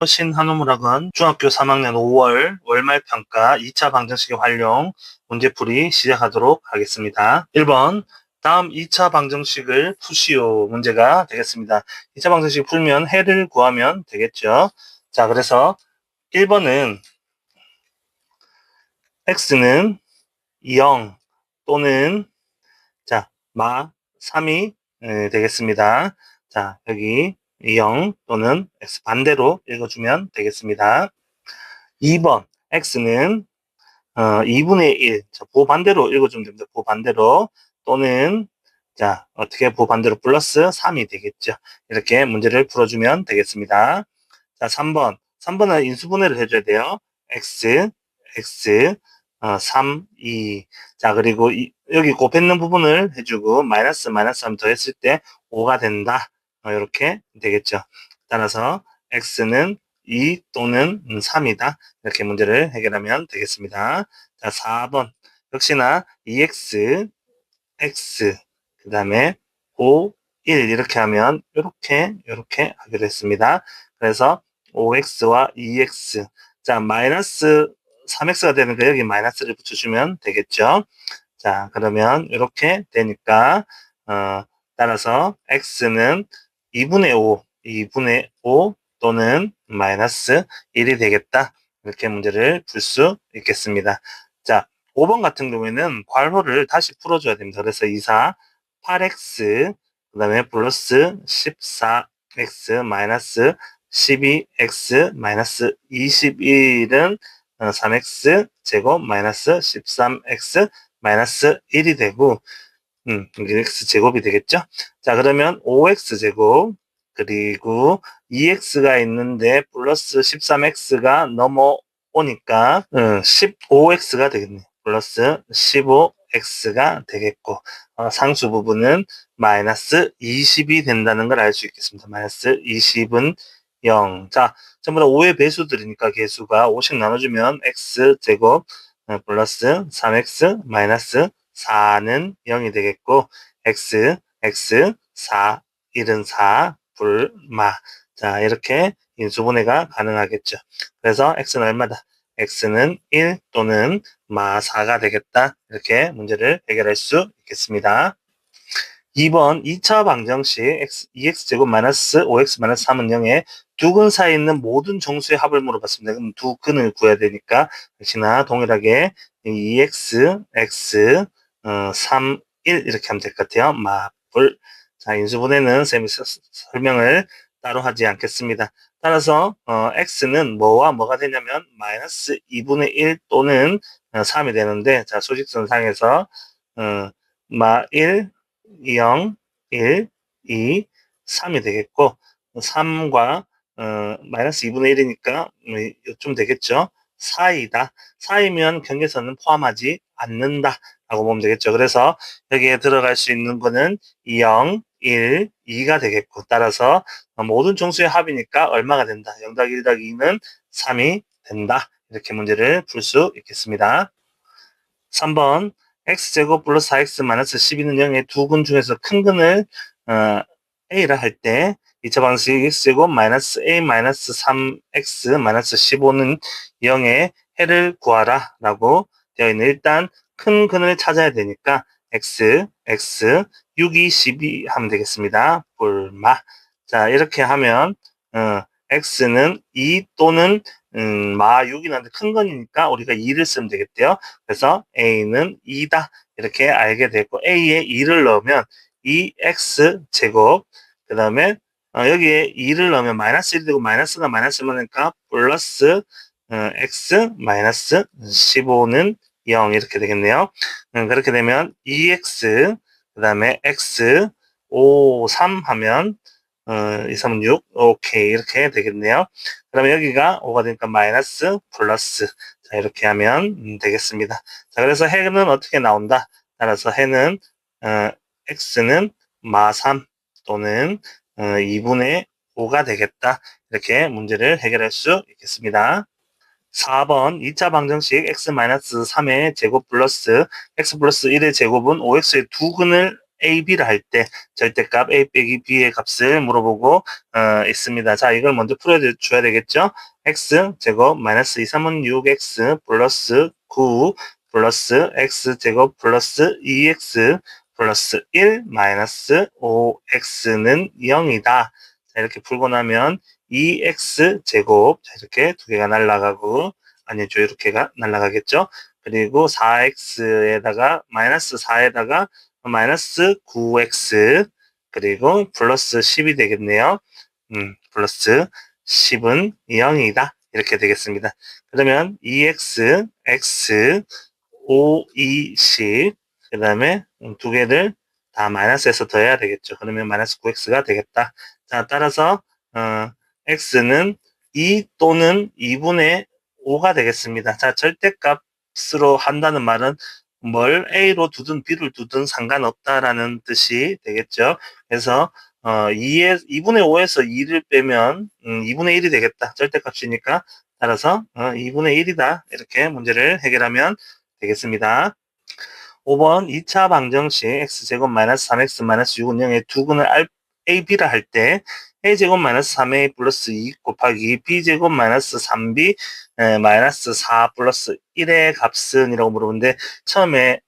신한우물학원 중학교 3학년 5월 월말평가 2차 방정식의 활용 문제풀이 시작하도록 하겠습니다. 1번 다음 2차 방정식을 푸시오 문제가 되겠습니다. 2차 방정식 풀면 해를 구하면 되겠죠. 자, 그래서 1번은 x는 0 또는 자, 마 3이 되겠습니다. 자, 여기 0 또는 x 반대로 읽어주면 되겠습니다. 2번 x는 2분의 1 자, 보반대로 읽어주면 됩니다. 보반대로 또는 자 어떻게 보반대로 플러스 3이 되겠죠. 이렇게 문제를 풀어주면 되겠습니다. 자 3번은 인수분해를 해줘야 돼요. x 3, 2. 자, 그리고 여기 곱했는 부분을 해주고, 마이너스 하면 더했을 때 5가 된다. 이렇게 되겠죠. 따라서 x는 2 또는 3이다. 이렇게 문제를 해결하면 되겠습니다. 자, 4번. 역시나 2x, x, 그 다음에 5, 1 이렇게 하면 이렇게 하기로 했습니다. 그래서 5x와 2x. 자, 마이너스 3x가 되는 거 여기 마이너스를 붙여주면 되겠죠. 자, 그러면 이렇게 되니까 따라서 x는 2분의 5 또는 마이너스 1이 되겠다. 이렇게 문제를 풀 수 있겠습니다. 자, 5번 같은 경우에는 괄호를 다시 풀어줘야 됩니다. 그래서 8x 그 다음에 플러스 14x 마이너스 12x 마이너스 21은 3x 제곱 마이너스 13x 마이너스 1이 되고 이게 x 제곱이 되겠죠. 자, 그러면 5x 제곱 그리고 2x가 있는데 플러스 13x가 넘어오니까 15x가 되겠네요. 플러스 15x가 되겠고 상수 부분은 마이너스 20이 된다는 걸 알 수 있겠습니다. 마이너스 20은 0. 자, 전부 다 5의 배수들이니까 개수가 5씩 나눠주면 x제곱 플러스 3x 마이너스 4는 0이 되겠고 x 4 1은 4 불마. 자, 이렇게 인수분해가 가능하겠죠. 그래서 x는 얼마다? x는 1 또는 마 4가 되겠다. 이렇게 문제를 해결할 수 있겠습니다. 2번 2차 방정식 2x제곱 마이너스 5x 마이너스 3은 0에 두 근 사이에 있는 모든 정수의 합을 물어봤습니다. 그럼 두 근을 구해야 되니까 역시나 동일하게 2x, x, 3, 1 이렇게 하면 될 것 같아요. 마불. 자, 인수분해는 쌤이 설명을 따로 하지 않겠습니다. 따라서 x는 뭐와 뭐가 되냐면 마이너스 2분의 1 또는 3이 되는데 자, 소직선상에서 마 1, 0, 1, 2, 3이 되겠고 3과 마이너스 2분의 1이니까 좀 되겠죠. 4이다. 4이면 경계선은 포함하지 않는다 라고 보면 되겠죠. 그래서 여기에 들어갈 수 있는 거는 0, 1, 2가 되겠고 따라서 모든 정수의 합이니까 얼마가 된다. 0 더하기 1 더하기 2는 3이 된다. 이렇게 문제를 풀 수 있겠습니다. 3번 x제곱 플러스 4x 마이너스 12는 0의 두 근 중에서 큰 근을 a라 할 때 2차 방식 x제곱 마이너스 a 마이너스 3x 마이너스 15는 0의 해를 구하라 라고 되어 있는 일단 큰 근을 찾아야 되니까 x 6이 12 하면 되겠습니다. 불마. 자, 이렇게 하면 x는 2 또는 마 6이 나는데 큰 거니까 우리가 2를 쓰면 되겠대요. 그래서 a는 2다. 이렇게 알게 됐고 a에 2를 넣으면 2x 제곱 그 다음에 여기에 2를 넣으면 마이너스 1이 되고 마이너스가 마이너스만 하니까 플러스 x 마이너스 15는 0 이렇게 되겠네요. 그렇게 되면 2x 그 다음에 x 5, 3 하면 2, 3, 6 오케이 이렇게 되겠네요. 그러면 여기가 5가 되니까 마이너스 플러스 자 이렇게 하면 되겠습니다. 자 그래서 해는 어떻게 나온다? 따라서 해는 x는 마3 또는 2분의 5가 되겠다. 이렇게 문제를 해결할 수 있겠습니다. 4번 2차 방정식 x-3의 제곱 플러스 x 플러스 1의 제곱은 5x의 두 근을 A, B를 할 때 절대값 A 빼기 B의 값을 물어보고 있습니다. 자, 이걸 먼저 풀어줘야 되겠죠? x 제곱 마이너스 2, 3은 6x 플러스 9 플러스 x 제곱 플러스 2x 플러스 1 마이너스 5x는 0이다. 자, 이렇게 풀고 나면 2x 제곱, 자, 이렇게 두 개가 날아가고, 아니죠, 이렇게가 날아가겠죠. 그리고 4x에다가 마이너스 4에다가 마이너스 9x 그리고 플러스 10이 되겠네요. 플러스 10은 0이다. 이렇게 되겠습니다. 그러면 2x, x, 5, 2, 10, 그 다음에 두 개를 다 마이너스에서 더해야 되겠죠. 그러면 마이너스 9x가 되겠다. 자, 따라서 x는 2 또는 2분의 5가 되겠습니다. 자, 절대값으로 한다는 말은 뭘 A로 두든 B를 두든 상관없다라는 뜻이 되겠죠. 그래서 2분의 5에서 2를 빼면 2분의 1이 되겠다. 절대값이니까 따라서 2분의 1이다. 이렇게 문제를 해결하면 되겠습니다. 5번 2차 방정식 x제곱 마이너스 3x 마이너스 6은 0의 두근을 a, b라 할 때 a제곱 마이너스 3a 플러스 2 곱하기 b제곱 마이너스 3b 마이너스 4 플러스 1의 값은 이라고 물어보는데 처음에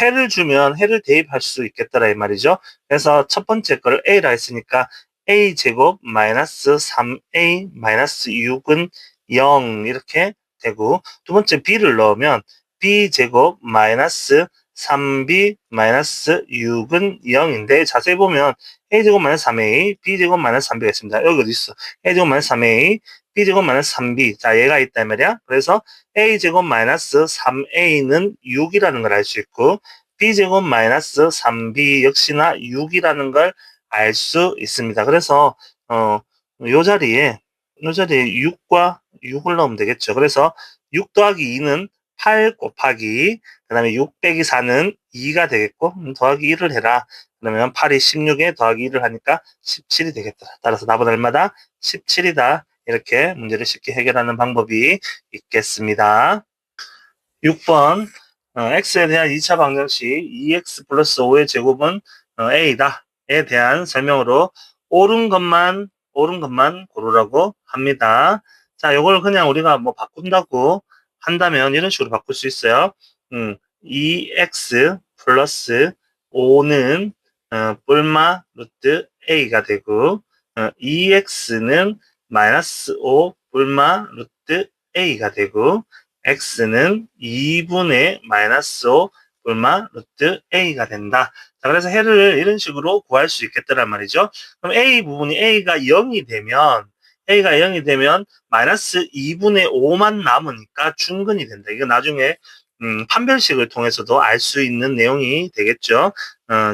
해를 주면 해를 대입할 수 있겠더라 이 말이죠. 그래서 첫 번째 거를 a라 했으니까 a제곱 마이너스 3a 마이너스 6은 0 이렇게 되고 두 번째 b를 넣으면 b제곱 마이너스 3b 마이너스 6은 0인데 자세히 보면 a제곱 마이너스 3a, b제곱 마이너스 3b가 있습니다. 여기 어디 있어? a제곱 마이너스 3a, b제곱 마이너스 3b. 자, 얘가 있다 이 말이야. 그래서 a제곱 마이너스 3a는 6이라는 걸 알 수 있고 b제곱 마이너스 3b 역시나 6이라는 걸 알 수 있습니다. 그래서 요 자리에 6과 6을 넣으면 되겠죠. 그래서 6 더하기 2는 8 곱하기 그 다음에 6 빼기 4는 2가 되겠고 더하기 1을 해라. 그러면 8이 16에 더하기 1을 하니까 17이 되겠다. 따라서 답은 얼마다? 17이다. 이렇게 문제를 쉽게 해결하는 방법이 있겠습니다. 6번 x에 대한 2차 방정식 2x 플러스 5의 제곱은 a다. 에 대한 설명으로 옳은 것만 고르라고 합니다. 자, 요걸 그냥 우리가 뭐 바꾼다고 한다면 이런 식으로 바꿀 수 있어요. 2x 플러스 5는 뿔마 루트 a가 되고 2x는 마이너스 5 뿔마 루트 a가 되고 x는 2분의 마이너스 5 뿔마 루트 a가 된다. 자, 그래서 해를 이런 식으로 구할 수 있겠다란 말이죠. 그럼 a 부분이 a가 0이 되면 마이너스 2분의 5만 남으니까 중근이 된다. 이거 나중에 판별식을 통해서도 알 수 있는 내용이 되겠죠.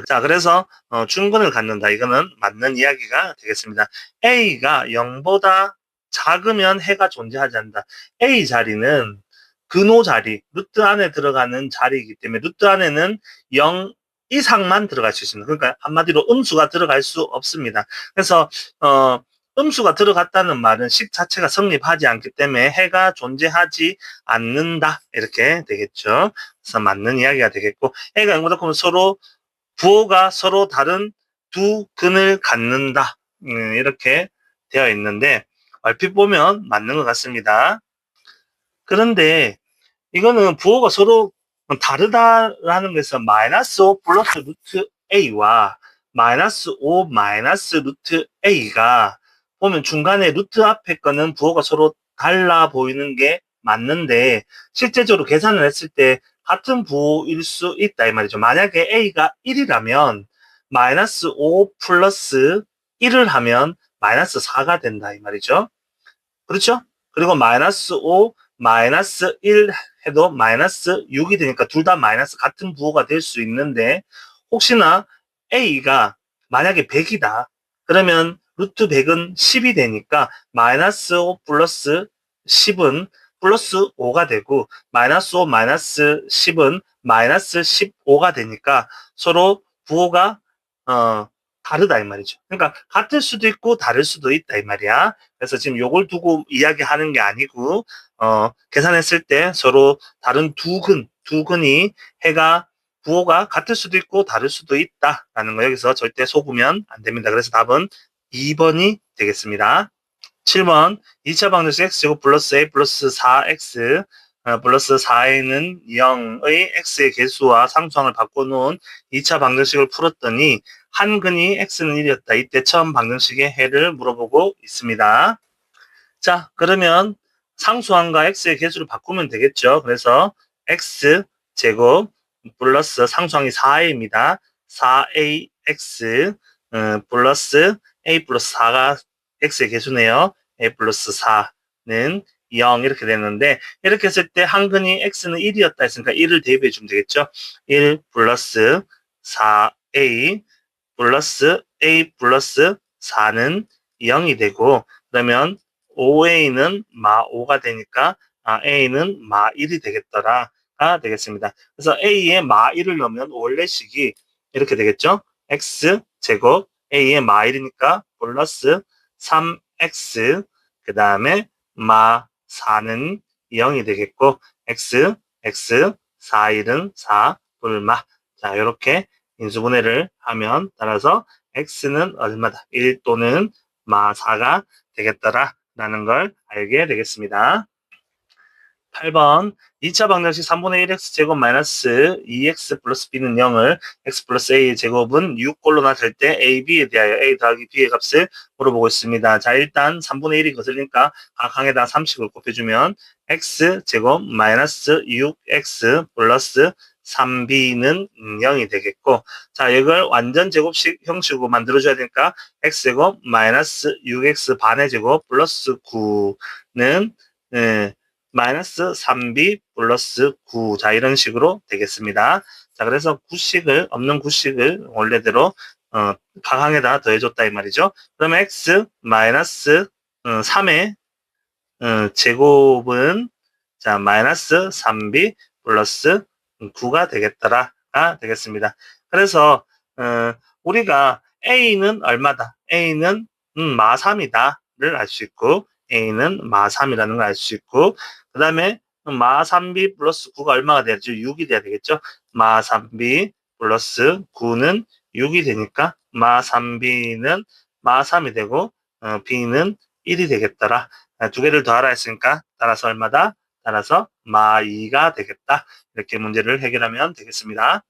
자, 그래서 중근을 갖는다. 이거는 맞는 이야기가 되겠습니다. a가 0보다 작으면 해가 존재하지 않는다. a 자리는 근호 자리, 루트 안에 들어가는 자리이기 때문에 루트 안에는 0 이상만 들어갈 수 있습니다. 그러니까 한마디로 음수가 들어갈 수 없습니다. 그래서 음수가 들어갔다는 말은 식 자체가 성립하지 않기 때문에 해가 존재하지 않는다. 이렇게 되겠죠. 그래서 맞는 이야기가 되겠고 해가 0보다 크면 서로 부호가 서로 다른 두 근을 갖는다. 이렇게 되어 있는데 얼핏 보면 맞는 것 같습니다. 그런데 이거는 부호가 서로 다르다라는 것은 마이너스 5 플러스 루트 a와 마이너스 5 마이너스 루트 a가 보면 중간에 루트 앞에 거는 부호가 서로 달라 보이는 게 맞는데 실제적으로 계산을 했을 때 같은 부호일 수 있다 이 말이죠. 만약에 a가 1이라면 마이너스 5 플러스 1을 하면 마이너스 4가 된다 이 말이죠. 그렇죠? 그리고 마이너스 5 마이너스 1 해도 마이너스 6이 되니까 둘 다 마이너스 같은 부호가 될 수 있는데 혹시나 a가 만약에 100이다. 그러면 루트 100은 10이 되니까 마이너스 5 플러스 10은 플러스 5가 되고 마이너스 5 마이너스 10은 마이너스 15가 되니까 서로 부호가 다르다 이 말이죠. 그러니까 같을 수도 있고 다를 수도 있다 이 말이야. 그래서 지금 요걸 두고 이야기하는 게 아니고 계산했을 때 서로 다른 두 근이 해가 부호가 같을 수도 있고 다를 수도 있다라는 거 여기서 절대 속으면 안 됩니다. 그래서 답은 2번이 되겠습니다. 7번 2차 방정식 x제곱 플러스 a 플러스 4x 플러스 4a는 0의 x의 개수와 상수항을 바꿔놓은 2차 방정식을 풀었더니 한근이 x는 1이었다. 이때 처음 방정식의 해를 물어보고 있습니다. 자, 그러면 상수항과 x의 개수를 바꾸면 되겠죠. 그래서 x제곱 플러스 상수항이 4a입니다. 4ax 플러스 a 플러스 4가 x의 개수네요. a 플러스 4는 0 이렇게 되는데 이렇게 했을 때 한근이 x는 1이었다 했으니까 1을 대입해 주면 되겠죠. 1 플러스 4a 플러스 a 플러스 4는 0이 되고 그러면 5a는 마 5가 되니까 a는 마 1이 되겠더라가 되겠습니다. 그래서 a에 마 1을 넣으면 원래식이 이렇게 되겠죠. x제곱 a의 마 1이니까 플러스 3x 그 다음에 마 4는 0이 되겠고 x 4, 1은 4, 불마 자 이렇게 인수분해를 하면 따라서 x는 얼마다 1 또는 마 4가 되겠더라 라는 걸 알게 되겠습니다. 8번 2차 방정식 3분의 1x제곱 마이너스 2x 플러스 b는 0을 x 플러스 a의 제곱은 6꼴로나 될 때 a, b에 대하여 a 더하기 b의 값을 물어보고 있습니다. 자 일단 3분의 1이 거슬리니까 각 항에다 30을 곱해주면 x제곱 마이너스 6x 플러스 3b는 0이 되겠고 자 이걸 완전 제곱식 형식으로 만들어줘야 되니까 x제곱 마이너스 6x 반의 제곱 플러스 9는 마이너스 3b 플러스 9. 자, 이런 식으로 되겠습니다. 자, 그래서 구식을, 없는 구식을 원래대로, 각항에다 더해줬다, 이 말이죠. 그러면 x 마이너스 3의 제곱은, 자, 마이너스 3b 플러스 9가 되겠더라가 되겠습니다. 그래서, 우리가 a는 얼마다? a는 마 3이다를 알 수 있고, a는 마 3이라는 걸 알 수 있고, 그 다음에 마 3b 플러스 9가 얼마가 돼야죠? 6이 돼야 되겠죠? 마 3b 플러스 9는 6이 되니까 마 3b는 마 3이 되고 b는 1이 되겠더라. 두 개를 더하라 했으니까 따라서 얼마다? 따라서 마 2가 되겠다. 이렇게 문제를 해결하면 되겠습니다.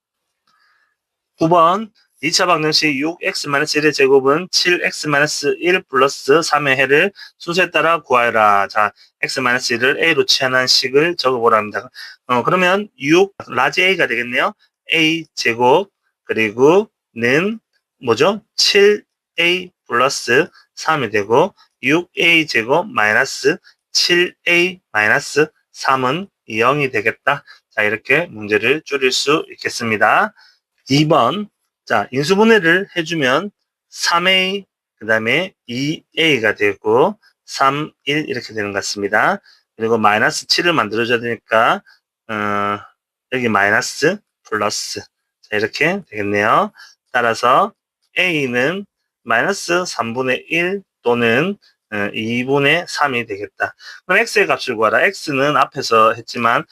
9번 2차 방정식 6x-1의 제곱은 7x-1 플러스 3의 해를 순서에 따라 구하여라. 자, x-1을 a로 취하는 식을 적어보랍니다. 그러면 6 라지 a가 되겠네요. a 제곱 그리고 는 뭐죠? 7a 플러스 3이 되고 6a 제곱 마이너스 7a 마이너스 3은 0이 되겠다. 자, 이렇게 문제를 줄일 수 있겠습니다. 2번 자 인수분해를 해주면 3a 그 다음에 2a가 되고 3, 1 이렇게 되는 것 같습니다. 그리고 마이너스 7을 만들어줘야 되니까 여기 마이너스 플러스 자 이렇게 되겠네요. 따라서 a는 마이너스 3분의 1 또는 2분의 3이 되겠다. 그럼 x의 값을 구하라. x는 앞에서 했지만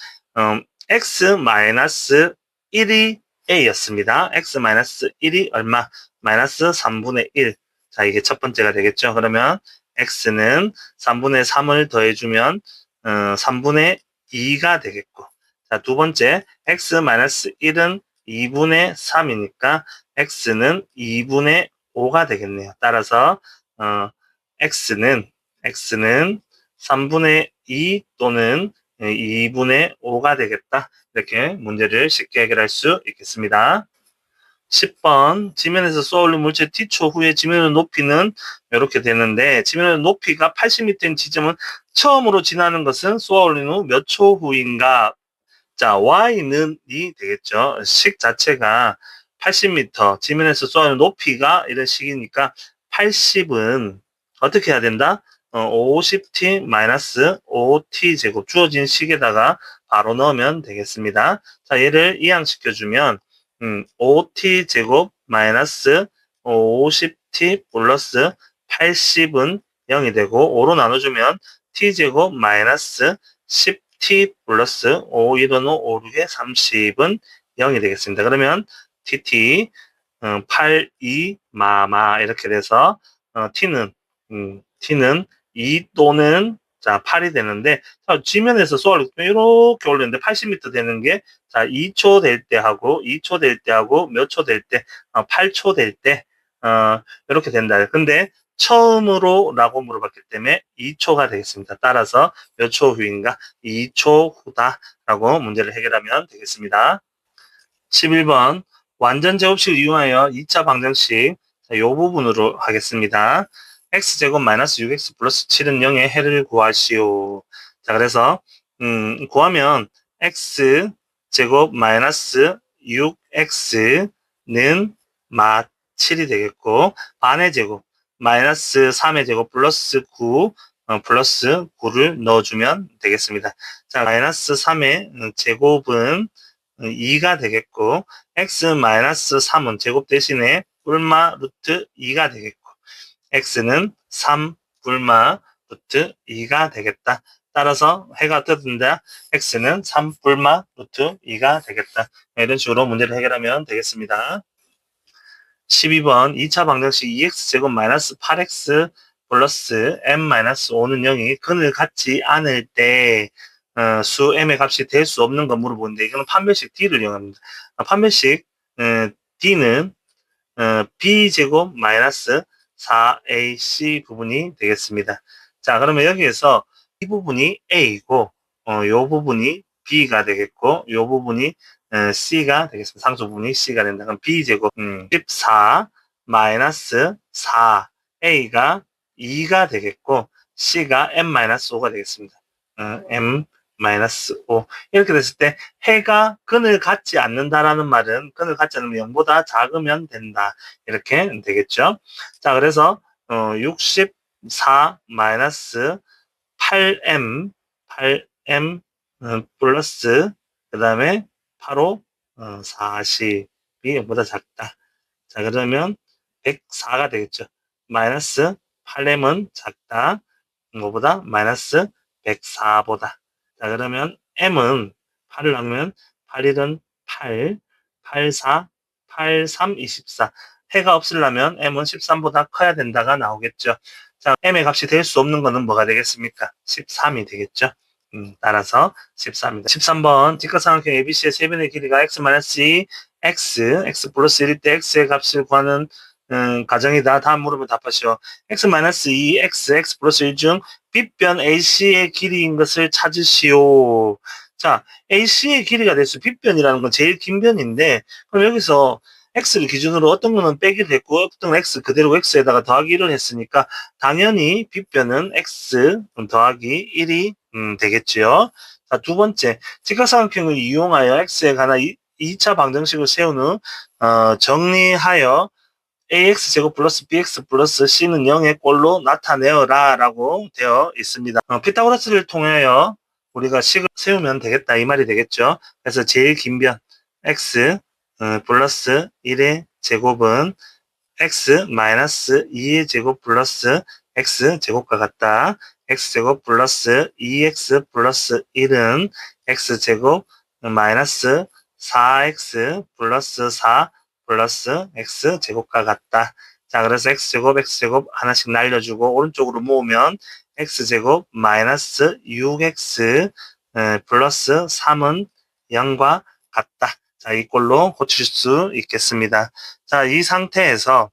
x 마이너스 1이 a였습니다. x-1이 얼마? 마이너스 3분의 1. 자, 이게 첫 번째가 되겠죠. 그러면 x는 3분의 3을 더해주면 3분의 2가 되겠고 자, 두 번째 x-1은 2분의 3이니까 x는 2분의 5가 되겠네요. 따라서 x는 3분의 2 또는 2분의 5가 되겠다. 이렇게 문제를 쉽게 해결할 수 있겠습니다. 10번 지면에서 쏘아올린 물체 T초 후에 지면의 높이는 이렇게 되는데 지면의 높이가 80m인 지점은 처음으로 지나는 것은 쏘아올린 후 몇 초 후인가? 자, y는 이 되겠죠. 식 자체가 80m 지면에서 쏘아올린 높이가 이런 식이니까 80은 어떻게 해야 된다? 50t 마이너스 5t 제곱 주어진 식에다가 바로 넣으면 되겠습니다. 자, 얘를 이항시켜주면 5t 제곱 마이너스 50t 플러스 80은 0이 되고 5로 나눠주면 t 제곱 마이너스 10t 플러스 5, 1은 5, 5, 6에 30은 0이 되겠습니다. 그러면 tt 8, 2, 마 이렇게 돼서 t는 2 또는 자 8이 되는데 자, 지면에서 쏘아올릴 때 이렇게 올리는데 80m 되는 게 자 2초 될 때 하고 2초 될 때 하고 몇 초 될 때 8초 될 때 이렇게 된다. 근데 처음으로 라고 물어봤기 때문에 2초가 되겠습니다. 따라서 몇 초 후인가? 2초 후다 라고 문제를 해결하면 되겠습니다. 11번 완전 제곱식을 이용하여 2차 방정식 자, 이 부분으로 하겠습니다. x제곱 마이너스 6x 플러스 7은 0의 해를 구하시오. 자 그래서 구하면 x제곱 마이너스 6x는 마 7이 되겠고 반의 제곱 마이너스 3의 제곱 플러스 9 플러스 9를 넣어주면 되겠습니다. 자 마이너스 3의 제곱은 2가 되겠고 x-3은 제곱 대신에 뿔마 루트 2가 되겠고 x는 3 뿔마 루트 2가 되겠다. 따라서 해가 어떻게 된다? x는 3 뿔마 루트 2가 되겠다. 이런 식으로 문제를 해결하면 되겠습니다. 12번 2차 방정식 2x제곱 마이너스 8x 플러스 m-5는 0이 근을 갖지 않을 때 수 m의 값이 될 수 없는 거 물어보는데 이거는 판별식 d를 이용합니다. 판별식 d는 b제곱 마이너스 4ac 부분이 되겠습니다. 자 그러면 여기에서 이 부분이 a이고 이 부분이 b가 되겠고 이 부분이 c가 되겠습니다. 상수 부분이 c가 된다. 그럼 b제곱 14 마이너스 4 a가 2가 되겠고 c가 m-5가 되겠습니다. m-5 이렇게 됐을 때 해가 근을 갖지 않는다라는 말은 근을 갖지 않으면 0보다 작으면 된다 이렇게 되겠죠. 자 그래서 64 마이너스 8m 플러스 그 다음에 8호 40이 0보다 작다. 자 그러면 104가 되겠죠. 마이너스 8m은 작다. 뭐보다? 마이너스 104보다. 자 그러면 m은 8을 나누면 8일은 8, 84, 83, 24. 해가 없으려면 m은 13보다 커야 된다가 나오겠죠. 자 m의 값이 될 수 없는 거는 뭐가 되겠습니까? 13이 되겠죠. 따라서 13입니다. 13번 직각삼각형 ABC의 세변의 길이가 x-2, x 플러스 1일 때 x의 값을 구하는 가정이다. 다음 물으면 답하시오. x-2, x 플러스 1 중 빗변 AC의 길이인 것을 찾으시오. 자, AC의 길이가 될 수 빗변이라는 건 제일 긴 변인데 그럼 여기서 x를 기준으로 어떤 거는 빼기를 했고 어떤 건 x 그대로 x에다가 더하기 1을 했으니까 당연히 빗변은 x 더하기 1이 되겠죠. 자, 두 번째 직각삼각형을 이용하여 x에 관한 2차 방정식을 세운 후 정리하여 ax제곱 플러스 bx 플러스 c는 0의 꼴로 나타내어라 라고 되어 있습니다. 피타고라스를 통하여 우리가 식을 세우면 되겠다 이 말이 되겠죠. 그래서 제일 긴 변 x 플러스 1의 제곱은 x 마이너스 2의 제곱 플러스 x 제곱과 같다. x제곱 플러스 2x 플러스 1은 x제곱 마이너스 4x 플러스 4 플러스 x제곱과 같다. 자, 그래서 x제곱 하나씩 날려주고 오른쪽으로 모으면 x제곱 마이너스 6x 플러스 3은 0과 같다. 자, 이 꼴로 고칠 수 있겠습니다. 자, 이 상태에서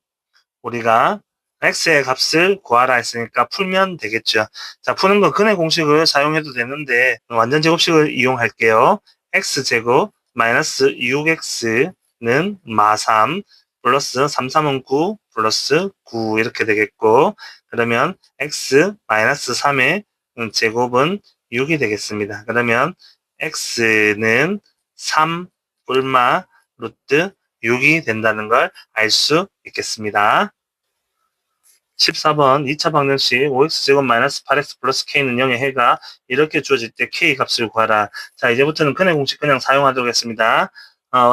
우리가 x의 값을 구하라 했으니까 풀면 되겠죠. 자, 푸는 건 근의 공식을 사용해도 되는데 완전 제곱식을 이용할게요. x제곱 마이너스 6x는 마3 플러스 3, 3은 9 플러스 9 이렇게 되겠고 그러면 x 마이너스 3의 제곱은 6이 되겠습니다. 그러면 x는 3 뿔마 루트 6이 된다는 걸 알 수 있겠습니다. 14번 2차 방정식 5x제곱 마이너스 8x 플러스 k는 0의 해가 이렇게 주어질 때 k 값을 구하라. 자 이제부터는 근의 공식 그냥 사용하도록 하겠습니다.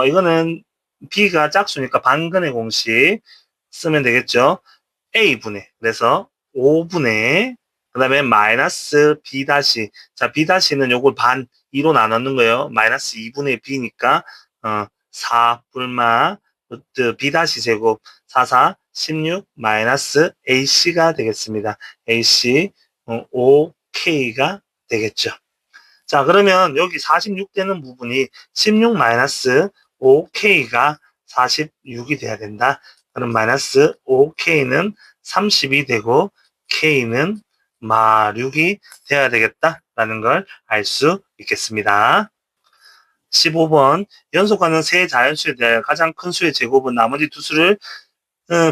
이거는 b가 짝수니까 반근의 공식 쓰면 되겠죠. a분의 그래서 5분의 그 다음에 마이너스 b 다시 자 b 다시는 요걸 반 2로 나누는 거예요. 마이너스 2분의 b니까 4 뿔마 루트 b 다시 제곱 4, 4, 16 마이너스 ac가 되겠습니다. ac 5k가 되겠죠. 자, 그러면 여기 46 되는 부분이 16 마이너스 5k가 46이 돼야 된다. 그럼 마이너스 5k는 30이 되고 k는 마6이 돼야 되겠다라는 걸 알 수 있겠습니다. 15번 연속하는 세 자연수에 대하여 가장 큰 수의 제곱은 나머지 두 수를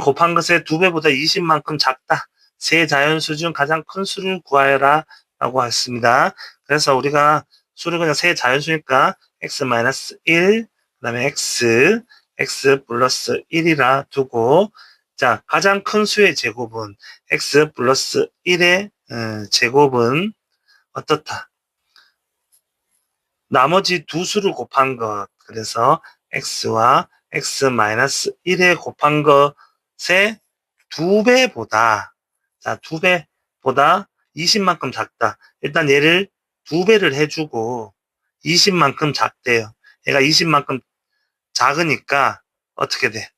곱한 것의 2배보다 20만큼 작다. 세 자연수 중 가장 큰 수를 구하여라 라고 했습니다. 그래서 우리가 수를 그냥 세 자연수니까 x-1, 그 다음에 x 플러스 1이라 두고, 자, 가장 큰 수의 제곱은 x 플러스 1의 제곱은 어떻다? 나머지 두 수를 곱한 것. 그래서 x와 x-1에 곱한 것의 2배보다, 자, 2배보다 20만큼 작다. 일단 얘를 2배를 해주고 20만큼 작대요. 얘가 20만큼 작으니까 어떻게 돼?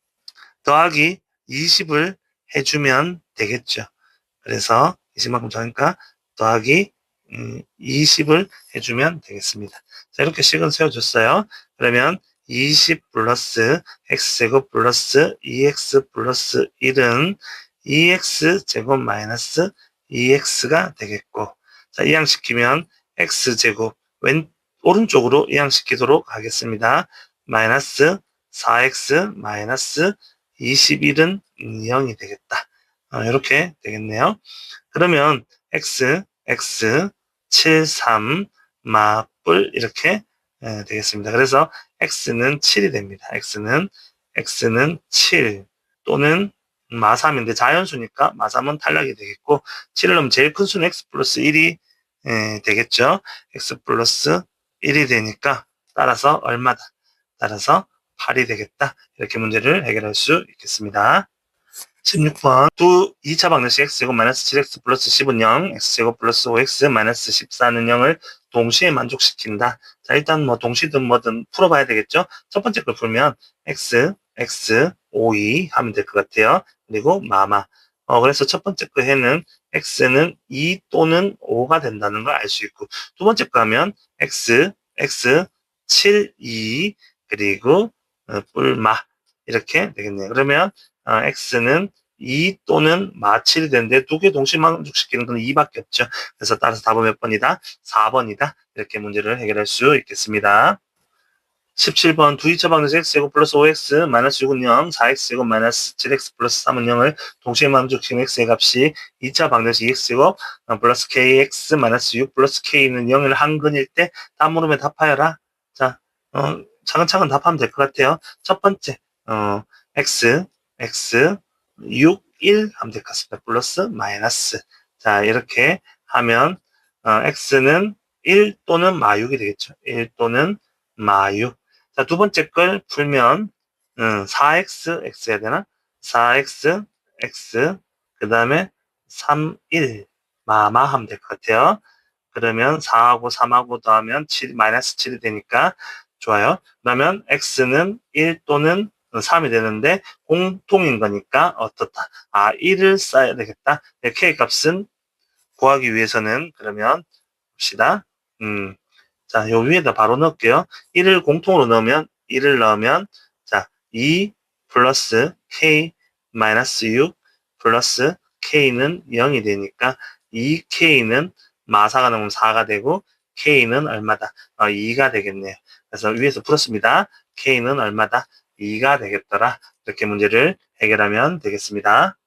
더하기 20을 해주면 되겠죠. 그래서 20만큼 작으니까 더하기 20을 해주면 되겠습니다. 자, 이렇게 식은 세워줬어요. 그러면 20 플러스 x제곱 플러스 2x 플러스 1은 2x제곱 마이너스 2x가 되겠고, 자, 이항시키면 x제곱 오른쪽으로 이항시키도록 하겠습니다. 마이너스 4x 마이너스 21은 0이 되겠다. 이렇게 되겠네요. 그러면 x 73 마뿔 이렇게 되겠습니다. 그래서 x는 7이 됩니다. x는 7 또는 마3인데 자연수니까 마3은 탈락이 되겠고, 7을 넣으면 제일 큰 수는 x 플러스 1이 되겠죠. x 플러스 1이 되니까 따라서 얼마다? 따라서 8이 되겠다. 이렇게 문제를 해결할 수 있겠습니다. 16번 2차 방정식 x제곱 마이너스 7x 플러스 10은 0, x제곱 플러스 5x 마이너스 14는 0을 동시에 만족시킨다. 자, 일단 뭐 동시든 뭐든 풀어봐야 되겠죠. 첫 번째 걸 풀면 x, 5, 2 하면 될 것 같아요. 그리고 마마. 그래서 첫 번째 거 해는 x는 2 또는 5가 된다는 걸 알 수 있고, 두 번째 거 하면 x, 7, 2 그리고 뿔마 이렇게 되겠네요. 그러면 x는 2 또는 마7이 되는데 두 개 동시에 만족시키는 건 2밖에 없죠. 그래서 따라서 답은 몇 번이다? 4번이다. 이렇게 문제를 해결할 수 있겠습니다. 17번 2차 방정식 x제곱 플러스 5x 마이너스 6은 0, 4x제곱 마이너스 7x 플러스 3은 0을 동시에 만족시키는 x의 값이 2차 방정식 2x제곱 플러스 kx 마이너스 6 플러스 k는 0을 한 근일 때 다음 물음에 답하여라. 자, 차근차근 답하면 될 것 같아요. 첫 번째, x 6, 1 하면 될 것 같습니다. 플러스 마이너스. 자, 이렇게 하면 x는 1 또는 마6이 되겠죠. 1 또는 마6. 자, 두 번째 걸 풀면 4x, x 해야 되나? 4x, x, 그 다음에 3, 1, 마마 하면 될 것 같아요. 그러면 4하고 3하고 더하면 7, 마이너스 7이 되니까 좋아요. 그러면 x는 1 또는 3이 되는데 공통인 거니까 어떻다? 1을 써야 되겠다. k 값은 구하기 위해서는 그러면 봅시다. 자, 요 위에다 바로 넣을게요. 1을 공통으로 넣으면, 1을 넣으면, 자, 2 플러스 k 마이너스 6 플러스 k는 0이 되니까 2k는 마사가 넘으면 4가 되고 k는 얼마다? 2가 되겠네요. 그래서 위에서 풀었습니다. k는 얼마다? 2가 되겠더라. 이렇게 문제를 해결하면 되겠습니다.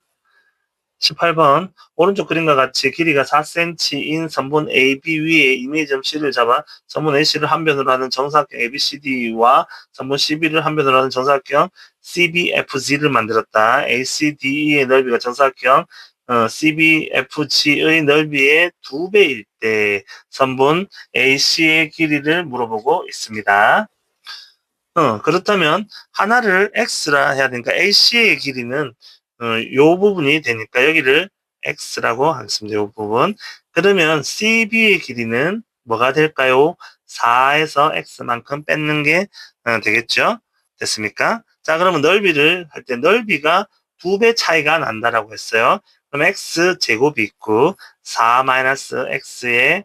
18번 오른쪽 그림과 같이 길이가 4cm인 선분 AB 위에 이미지점 C를 잡아 선분 AC를 한 변으로 하는 정사각형 ABCD와 선분 CB를 한 변으로 하는 정사각형 CBFG를 만들었다. ACDE의 넓이가 정사각형 CBFG의 넓이의 2배일 때 선분 AC의 길이를 물어보고 있습니다. 그렇다면 하나를 X라 해야 되니까 AC의 길이는 요 부분이 되니까 여기를 x라고 하겠습니다. 요 부분. 그러면 CB의 길이는 뭐가 될까요? 4에서 x만큼 뺏는 게 되겠죠? 됐습니까? 자, 그러면 넓이를 할 때 넓이가 2배 차이가 난다라고 했어요. 그럼 x제곱이 있고 4-x의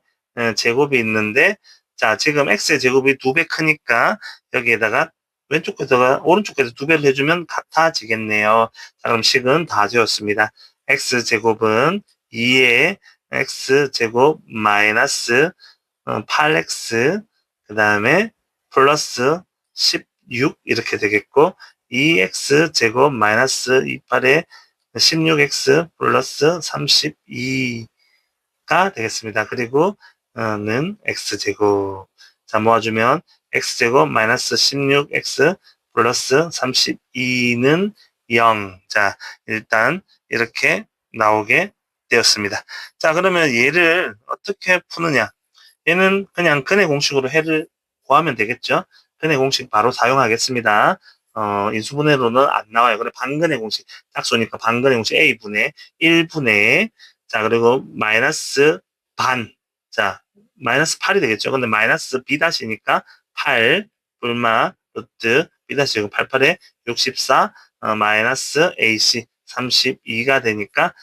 제곱이 있는데, 자, 지금 x의 제곱이 2배 크니까 여기에다가 왼쪽에다가 오른쪽에서 2배를 해주면 같아지겠네요. 자, 그럼 식은 다 지웠습니다. x제곱은 2의 x제곱 마이너스 8x 그 다음에 플러스 16 이렇게 되겠고, 2x제곱 마이너스 28에 16x 플러스 32가 되겠습니다. 그리고 는 x제곱. 자, 모아주면 x제곱 마이너스 16x 플러스 32는 0. 자, 일단 이렇게 나오게 되었습니다. 자, 그러면 얘를 어떻게 푸느냐? 얘는 그냥 근의 공식으로 해를 구하면 되겠죠. 근의 공식 바로 사용하겠습니다. 인수분해로는 안 나와요. 그래, 반근의 공식 딱 쏘니까 반근의 공식 a분의 1분의, 자, 그리고 마이너스 반, 자, 마이너스 8이 되겠죠. 근데 마이너스 b-니까 8 불마 루트 b-이고 88에 64 마이너스 ac 32가 되니까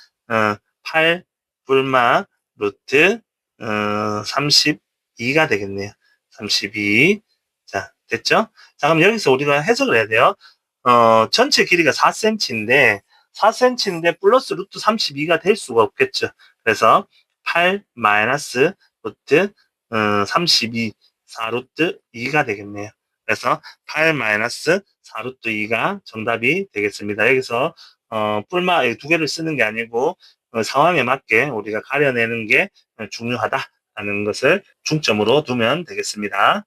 8 불마 루트 32가 되겠네요. 32. 자, 됐죠? 자, 그럼 여기서 우리가 해석을 해야 돼요. 전체 길이가 4cm인데, 4cm인데 플러스 루트 32가 될 수가 없겠죠. 그래서 8 마이너스 루트 32, 4루트 2가 되겠네요. 그래서 8 마이너스 4루트 2가 정답이 되겠습니다. 여기서 뿔마 두 개를 쓰는 게 아니고 상황에 맞게 우리가 가려내는 게 중요하다라는 것을 중점으로 두면 되겠습니다.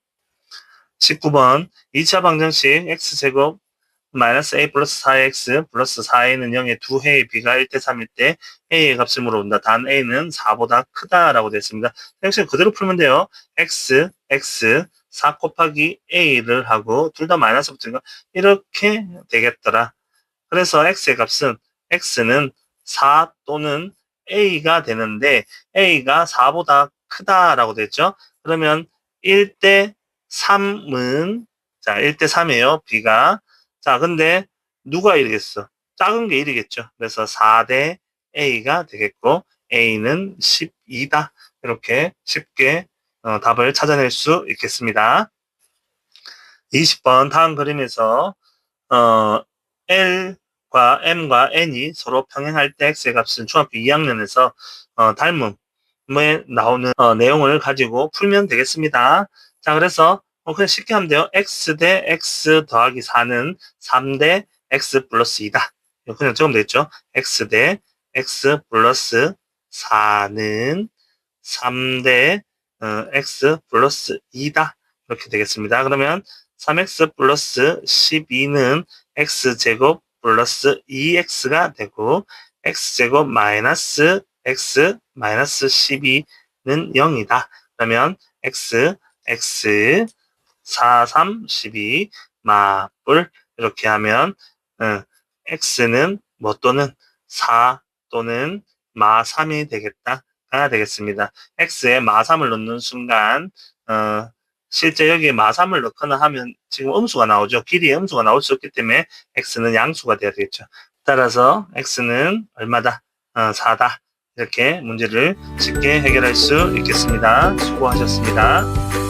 19번 2차 방정식 x제곱 마이너스 a 플러스 4x 플러스 4a는 0의 두 해의 b가 1대 3일 때 a의 값을 물어본다. 단 a는 4보다 크다라고 되어 있습니다. 역시 그대로 풀면 돼요. x, 4 곱하기 a를 하고 둘 다 마이너스 붙으니까 이렇게 되겠더라. 그래서 x의 값은 x는 4 또는 a가 되는데 a가 4보다 크다라고 됐죠. 그러면 1대 3은 자 1대 3이에요. b가. 자 근데 누가 1이겠어? 작은 게 1이겠죠. 그래서 4대 a가 되겠고 a는 12다. 이렇게 쉽게 답을 찾아낼 수 있겠습니다. 20번 다음 그림에서 L과 M과 N이 서로 평행할 때 X의 값은 중학교 2학년에서 닮음에 나오는 내용을 가지고 풀면 되겠습니다. 자, 그래서 그냥 쉽게 하면 돼요. X 대 X 더하기 4는 3 대 X 플러스 2다. 그냥 적으면 되겠죠. X 대 X 플러스 4는 3 대 X 플러스 2다. 이렇게 되겠습니다. 그러면 3x 플러스 12는 x제곱 플러스 2x가 되고 x제곱 마이너스 x 마이너스 12는 0이다. 그러면 x 4, 3, 12 마뿔 이렇게 하면 x는 뭐 또는 4 또는 마 3이 되겠다가 되겠습니다. x에 마 3을 넣는 순간 실제 여기에 마3을 넣거나 하면 지금 음수가 나오죠. 길이의 음수가 나올 수 없기 때문에 x는 양수가 돼야 되겠죠. 따라서 x는 얼마다? 4다. 이렇게 문제를 쉽게 해결할 수 있겠습니다. 수고하셨습니다.